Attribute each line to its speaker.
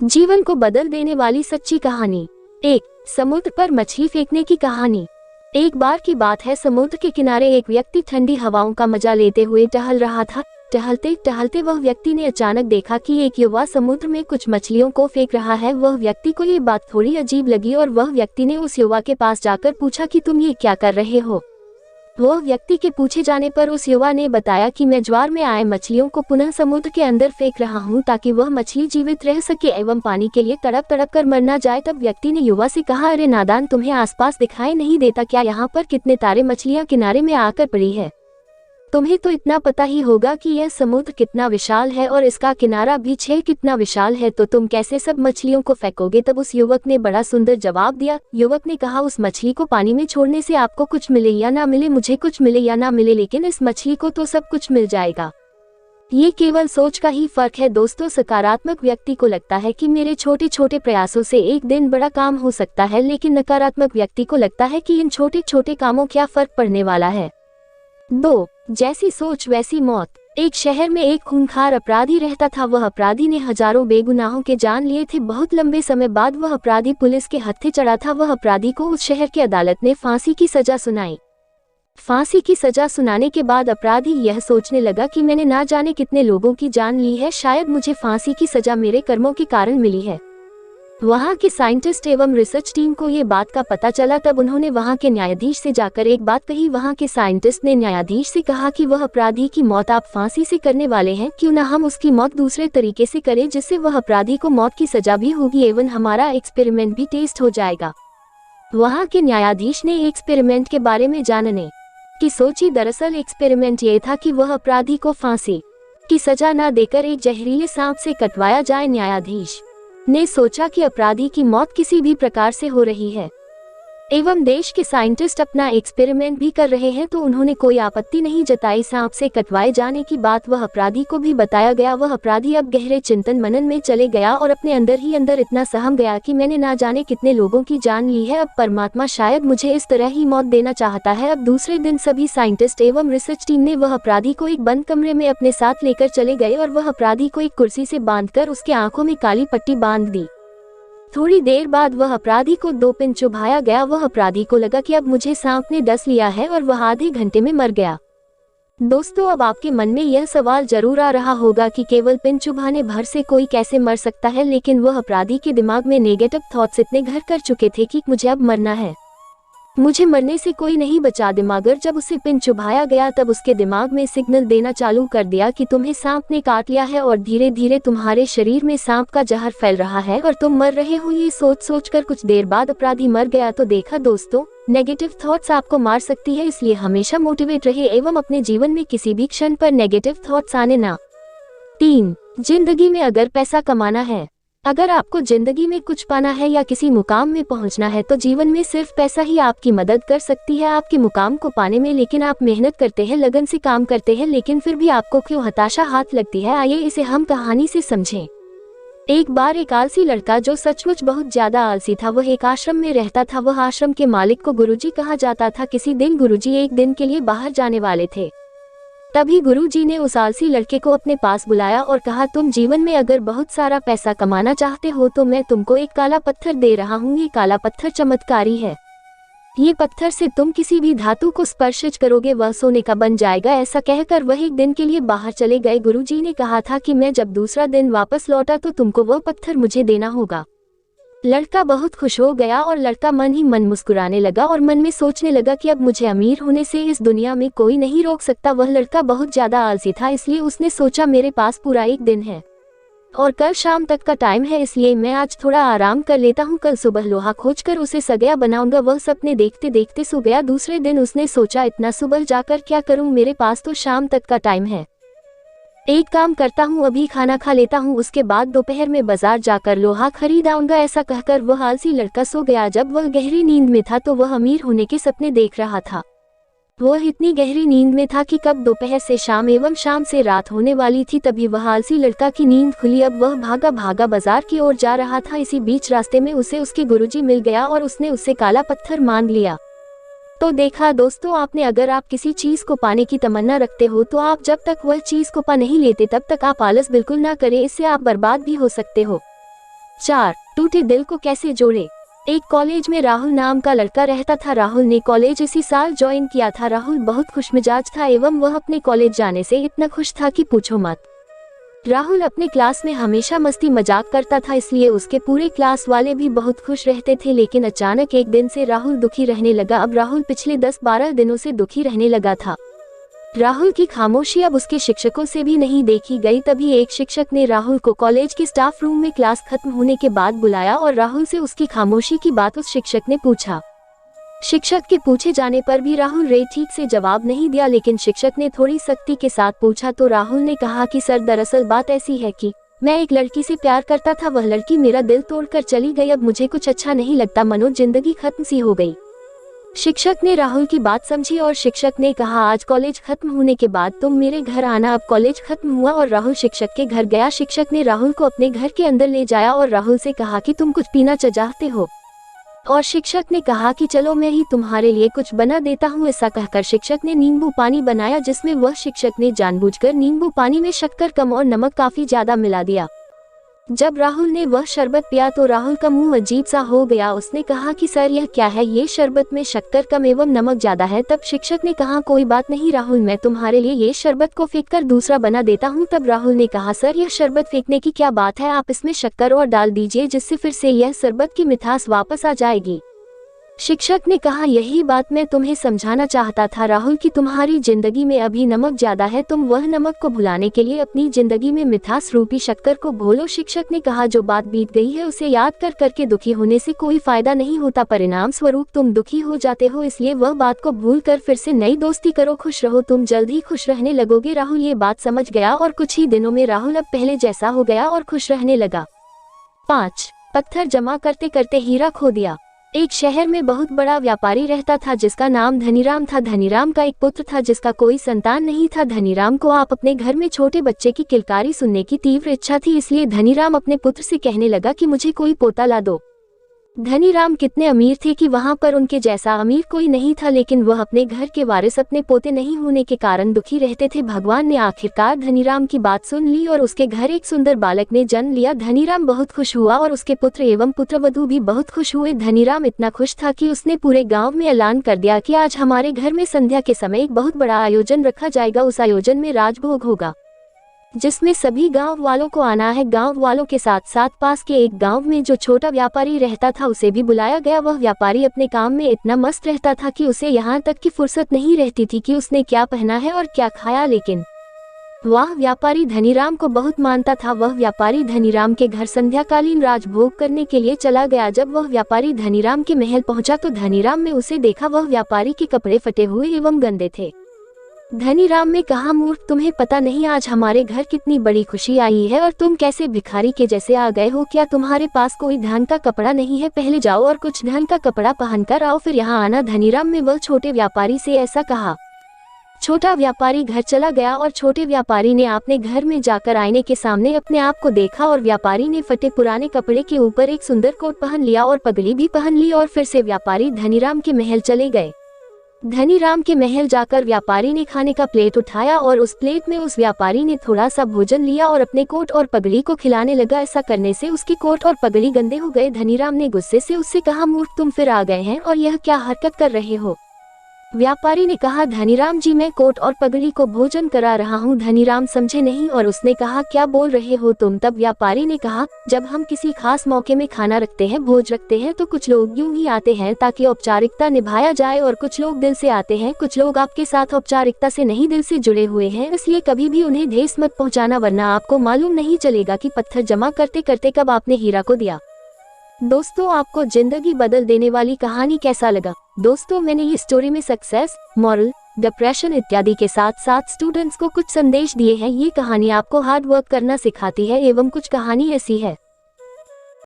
Speaker 1: जीवन को बदल देने वाली सच्ची कहानी। एक समुद्र पर मछली फेंकने की कहानी। एक बार की बात है, समुद्र के किनारे एक व्यक्ति ठंडी हवाओं का मजा लेते हुए टहल रहा था। टहलते टहलते वह व्यक्ति ने अचानक देखा कि एक युवा समुद्र में कुछ मछलियों को फेंक रहा है। वह व्यक्ति को ये बात थोड़ी अजीब लगी और वह व्यक्ति ने उस युवा के पास जाकर पूछा कि तुम ये क्या कर रहे हो। वह व्यक्ति के पूछे जाने पर उस युवा ने बताया कि मैं ज्वार में आए मछलियों को पुनः समुद्र के अंदर फेंक रहा हूँ ताकि वह मछली जीवित रह सके एवं पानी के लिए तड़प तड़प कर मर ना जाए। तब व्यक्ति ने युवा से कहा, अरे नादान, तुम्हें आसपास दिखाई नहीं देता क्या? यहाँ पर कितने तारे मछलियाँ किनारे में आकर पड़ी है। तुम्हें तो इतना पता ही होगा कि यह समुद्र कितना विशाल है और इसका किनारा भी कितना विशाल है, तो तुम कैसे सब मछलियों को फेंकोगे? तब उस युवक ने बड़ा सुंदर जवाब दिया। युवक ने कहा, उस मछली को पानी में छोड़ने से आपको कुछ मिले या ना मिले, मुझे कुछ मिले या ना मिले, लेकिन इस मछली को तो सब कुछ मिल जाएगा। ये केवल सोच का ही फर्क है दोस्तों। सकारात्मक व्यक्ति को लगता है कि मेरे छोटे छोटे प्रयासों से एक दिन बड़ा काम हो सकता है, लेकिन नकारात्मक व्यक्ति को लगता है कि इन छोटे छोटे कामों क्या फर्क पड़ने वाला है। 2 जैसी सोच वैसी मौत। एक शहर में एक खूंखार अपराधी रहता था। वह अपराधी ने हजारों बेगुनाहों के जान लिए थे। बहुत लंबे समय बाद वह अपराधी पुलिस के हत्थे चढ़ा था। वह अपराधी को उस शहर की अदालत ने फांसी की सजा सुनाई। फांसी की सजा सुनाने के बाद अपराधी यह सोचने लगा कि मैंने ना जाने कितने लोगों की जान ली है, शायद मुझे फांसी की सजा मेरे कर्मों के कारण मिली है। वहाँ के साइंटिस्ट एवं रिसर्च टीम को ये बात का पता चला। तब उन्होंने वहाँ के न्यायाधीश से जाकर एक बात कही। वहाँ के साइंटिस्ट ने न्यायाधीश से कहा कि वह अपराधी की मौत आप फांसी से करने वाले हैं, क्यों ना हम उसकी मौत दूसरे तरीके से करें जिससे वह अपराधी को मौत की सजा भी होगी एवं हमारा एक्सपेरिमेंट भी टेस्ट हो जाएगा। वहाँ के न्यायाधीश ने एक्सपेरिमेंट के बारे में जानने की सोची। दरअसल एक्सपेरिमेंट ये था कि वह अपराधी को फांसी की सजा न देकर एक जहरीले सांप से कटवाया जाए। न्यायाधीश ने सोचा कि अपराधी की मौत किसी भी प्रकार से हो रही है एवं देश के साइंटिस्ट अपना एक्सपेरिमेंट भी कर रहे हैं, तो उन्होंने कोई आपत्ति नहीं जताई सांप से कटवाए जाने की बात वह अपराधी को भी बताया गया। वह अपराधी अब गहरे चिंतन मनन में चले गया और अपने अंदर ही अंदर इतना सहम गया कि मैंने ना जाने कितने लोगों की जान ली है, अब परमात्मा शायद मुझे इस तरह ही मौत देना चाहता है। अब दूसरे दिन सभी साइंटिस्ट एवं रिसर्च टीम ने वह अपराधी को एक बंद कमरे में अपने साथ लेकर चले गए और वह अपराधी को एक कुर्सी से बांधकर उसके आंखों में काली पट्टी बांध दी। थोड़ी देर बाद वह अपराधी को 2 पिन चुभाया गया। वह अपराधी को लगा कि अब मुझे सांप ने डस लिया है और वह आधे घंटे में मर गया। दोस्तों, अब आपके मन में यह सवाल जरूर आ रहा होगा कि केवल पिन चुभाने भर से कोई कैसे मर सकता है, लेकिन वह अपराधी के दिमाग में नेगेटिव थॉट्स इतने घर कर चुके थे कि मुझे अब मरना है, मुझे मरने से कोई नहीं बचा। दिमागर जब उसे पिन चुभाया गया तब उसके दिमाग में सिग्नल देना चालू कर दिया कि तुम्हें सांप ने काट लिया है और धीरे धीरे तुम्हारे शरीर में सांप का जहर फैल रहा है और तुम मर रहे हो। ये सोच सोच कर कुछ देर बाद अपराधी मर गया। तो देखा दोस्तों, नेगेटिव थॉट्स आपको मार सकती है, इसलिए हमेशा मोटिवेट रहे एवं अपने जीवन में किसी भी क्षण पर नेगेटिव थॉट्स आने ना। 3 जिंदगी में अगर पैसा कमाना है। अगर आपको जिंदगी में कुछ पाना है या किसी मुकाम में पहुंचना है तो जीवन में सिर्फ पैसा ही आपकी मदद कर सकती है आपके मुकाम को पाने में। लेकिन आप मेहनत करते हैं, लगन से काम करते हैं, लेकिन फिर भी आपको क्यों हताशा हाथ लगती है? आइए इसे हम कहानी से समझें। एक बार एक आलसी लड़का, जो सचमुच बहुत ज्यादा आलसी था, वह एक आश्रम में रहता था। वह आश्रम के मालिक को गुरुजी कहा जाता था। किसी दिन गुरुजी एक दिन के लिए बाहर जाने वाले थे। तभी गुरुजी ने उस आलसी लड़के को अपने पास बुलाया और कहा, तुम जीवन में अगर बहुत सारा पैसा कमाना चाहते हो तो मैं तुमको एक काला पत्थर दे रहा हूँ। ये काला पत्थर चमत्कारी है। ये पत्थर से तुम किसी भी धातु को स्पर्श करोगे वह सोने का बन जाएगा। ऐसा कहकर वह एक दिन के लिए बाहर चले गए। गुरुजी ने कहा था कि मैं जब दूसरा दिन वापस लौटा तो तुमको वह पत्थर मुझे देना होगा। लड़का बहुत खुश हो गया और लड़का मन ही मन मुस्कुराने लगा और मन में सोचने लगा कि अब मुझे अमीर होने से इस दुनिया में कोई नहीं रोक सकता। वह लड़का बहुत ज्यादा आलसी था, इसलिए उसने सोचा मेरे पास पूरा एक दिन है और कल शाम तक का टाइम है, इसलिए मैं आज थोड़ा आराम कर लेता हूँ, कल सुबह लोहा खोजकर उसे सगया बनाऊंगा। वह सपने देखते देखते सो गया। दूसरे दिन उसने सोचा, इतना सुबह जाकर क्या करूँ, मेरे पास तो शाम तक का टाइम है। एक काम करता हूँ, अभी खाना खा लेता हूँ, उसके बाद दोपहर में बाजार जाकर लोहा खरीद आऊंगा। ऐसा कहकर वह आलसी लड़का सो गया। जब वह गहरी नींद में था तो वह अमीर होने के सपने देख रहा था। वह इतनी गहरी नींद में था कि कब दोपहर से शाम एवं शाम से रात होने वाली थी। तभी वह आलसी लड़का की नींद खुली। अब वह भागा भागा बाजार की ओर जा रहा था। इसी बीच रास्ते में उसे उसके गुरुजी मिल गया और उसने उससे काला पत्थर मांग लिया। तो देखा दोस्तों आपने, अगर आप किसी चीज को पाने की तमन्ना रखते हो तो आप जब तक वह चीज को पा नहीं लेते तब तक आप आलस बिल्कुल ना करें, इससे आप बर्बाद भी हो सकते हो। 4. टूटे दिल को कैसे जोड़े। एक कॉलेज में राहुल नाम का लड़का रहता था। राहुल ने कॉलेज इसी साल ज्वाइन किया था। राहुल बहुत खुशमिजाज था एवं वह अपने कॉलेज जाने से इतना खुश था कि पूछो मत। राहुल अपने क्लास में हमेशा मस्ती मजाक करता था, इसलिए उसके पूरे क्लास वाले भी बहुत खुश रहते थे। लेकिन अचानक एक दिन से राहुल दुखी रहने लगा। अब राहुल पिछले 10-12 दिनों से दुखी रहने लगा था। राहुल की खामोशी अब उसके शिक्षकों से भी नहीं देखी गई। तभी एक शिक्षक ने राहुल को कॉलेज के स्टाफ रूम में क्लास खत्म होने के बाद बुलाया और राहुल से उसकी खामोशी की बात उस शिक्षक ने पूछा। शिक्षक के पूछे जाने पर भी राहुल ने ठीक से जवाब नहीं दिया, लेकिन शिक्षक ने थोड़ी सख्ती के साथ पूछा तो राहुल ने कहा कि सर, दरअसल बात ऐसी है कि मैं एक लड़की से प्यार करता था, वह लड़की मेरा दिल तोड़कर चली गई, अब मुझे कुछ अच्छा नहीं लगता, मनो जिंदगी खत्म सी हो गई। शिक्षक ने राहुल की बात समझी और शिक्षक ने कहा, आज कॉलेज खत्म होने के बाद तुम मेरे घर आना। अब कॉलेज खत्म हुआ और राहुल शिक्षक के घर गया। शिक्षक ने राहुल को अपने घर के अंदर ले जाया और राहुल से कहा कि तुम कुछ पीना चाहते हो, और शिक्षक ने कहा कि चलो मैं ही तुम्हारे लिए कुछ बना देता हूँ। ऐसा कहकर शिक्षक ने नींबू पानी बनाया, जिसमें वह शिक्षक ने जानबूझकर नींबू पानी में शक्कर कम और नमक काफी ज्यादा मिला दिया। जब राहुल ने वह शरबत पिया तो राहुल का मुंह अजीब सा हो गया। उसने कहा कि सर, यह क्या है, ये शरबत में शक्कर कम एवं नमक ज्यादा है। तब शिक्षक ने कहा, कोई बात नहीं राहुल, मैं तुम्हारे लिए ये शरबत को फेंक कर दूसरा बना देता हूँ। तब राहुल ने कहा, सर, यह शरबत फेंकने की क्या बात है, आप इसमें शक्कर और डाल दीजिए, जिससे फिर से यह शरबत की मिठास वापस आ जाएगी। शिक्षक ने कहा, यही बात मैं तुम्हें समझाना चाहता था राहुल कि तुम्हारी जिंदगी में अभी नमक ज्यादा है, तुम वह नमक को भुलाने के लिए अपनी जिंदगी में मिठास रूपी शक्कर को घोलो। शिक्षक ने कहा, जो बात बीत गई है उसे याद कर करके दुखी होने से कोई फायदा नहीं होता, परिणाम स्वरूप तुम दुखी हो जाते हो, इसलिए वह बात को भूल कर फिर से नई दोस्ती करो, खुश रहो, तुम जल्द ही खुश रहने लगोगे। राहुल ये बात समझ गया और कुछ ही दिनों में राहुल अब पहले जैसा हो गया और खुश रहने लगा। 5. पत्थर जमा करते करते हीरा खो दिया। एक शहर में बहुत बड़ा व्यापारी रहता था जिसका नाम धनीराम था। धनीराम का एक पुत्र था जिसका कोई संतान नहीं था। धनीराम को आप अपने घर में छोटे बच्चे की किलकारी सुनने की तीव्र इच्छा थी, इसलिए धनीराम अपने पुत्र से कहने लगा कि मुझे कोई पोता ला दो। धनीराम कितने अमीर थे कि वहां पर उनके जैसा अमीर कोई नहीं था, लेकिन वह अपने घर के वारिस अपने पोते नहीं होने के कारण दुखी रहते थे। भगवान ने आखिरकार धनीराम की बात सुन ली और उसके घर एक सुंदर बालक ने जन्म लिया। धनीराम बहुत खुश हुआ और उसके पुत्र एवं पुत्रवधू भी बहुत खुश हुए। धनीराम इतना खुश था कि उसने पूरे गाँव में ऐलान कर दिया कि आज हमारे घर में संध्या के समय एक बहुत बड़ा आयोजन रखा जाएगा। उस आयोजन में राजभोग होगा जिसमें सभी गांव वालों को आना है। गांव वालों के साथ साथ पास के एक गांव में जो छोटा व्यापारी रहता था उसे भी बुलाया गया। वह व्यापारी अपने काम में इतना मस्त रहता था कि उसे यहाँ तक की फुर्सत नहीं रहती थी कि उसने क्या पहना है और क्या खाया, लेकिन वह व्यापारी धनीराम को बहुत मानता था। वह व्यापारी धनीराम के घर संध्याकालीन राजभोग करने के लिए चला गया। जब वह व्यापारी धनीराम के महल पहुंचा तो धनीराम ने उसे देखा। वह व्यापारी के कपड़े फटे हुए एवं गंदे थे। धनीराम ने कहा, मूर्ख, तुम्हें पता नहीं आज हमारे घर कितनी बड़ी खुशी आई है और तुम कैसे भिखारी के जैसे आ गए हो। क्या तुम्हारे पास कोई धन का कपड़ा नहीं है? पहले जाओ और कुछ धन का कपड़ा पहनकर आओ, फिर यहाँ आना। धनीराम ने वह छोटे व्यापारी से ऐसा कहा। छोटा व्यापारी घर चला गया और छोटे व्यापारी ने अपने घर में जाकर आईने के सामने अपने आप को देखा और व्यापारी ने फटे पुराने कपड़े के ऊपर एक सुंदर कोट पहन लिया और पगड़ी भी पहन ली और फिर से व्यापारी धनीराम के महल चले गए। धनीराम के महल जाकर व्यापारी ने खाने का प्लेट उठाया और उस प्लेट में उस व्यापारी ने थोड़ा सा भोजन लिया और अपने कोट और पगड़ी को खिलाने लगा। ऐसा करने से उसके कोट और पगड़ी गंदे हो गए। धनीराम ने गुस्से से उससे कहा, मूर्ख, तुम फिर आ गए हैं और यह क्या हरकत कर रहे हो? व्यापारी ने कहा, धनीराम जी, मैं कोट और पगड़ी को भोजन करा रहा हूँ। धनीराम समझे नहीं और उसने कहा, क्या बोल रहे हो तुम? तब व्यापारी ने कहा, जब हम किसी खास मौके में खाना रखते हैं, भोज रखते हैं, तो कुछ लोग यूं ही आते हैं ताकि औपचारिकता निभाया जाए और कुछ लोग दिल से आते हैं। कुछ लोग आपके साथ औपचारिकता से नहीं, दिल से जुड़े हुए हैं, इसलिए कभी भी उन्हें ठेस मत पहुँचाना, वरना आपको मालूम नहीं चलेगा कि पत्थर जमा करते करते कब आपने हीरा को दिया। दोस्तों, आपको जिंदगी बदल देने वाली कहानी कैसा लगा? दोस्तों, मैंने इस स्टोरी में सक्सेस, मॉरल, डिप्रेशन इत्यादि के साथ साथ स्टूडेंट्स को कुछ संदेश दिए हैं। ये कहानी आपको हार्ड वर्क करना सिखाती है एवं कुछ कहानी ऐसी है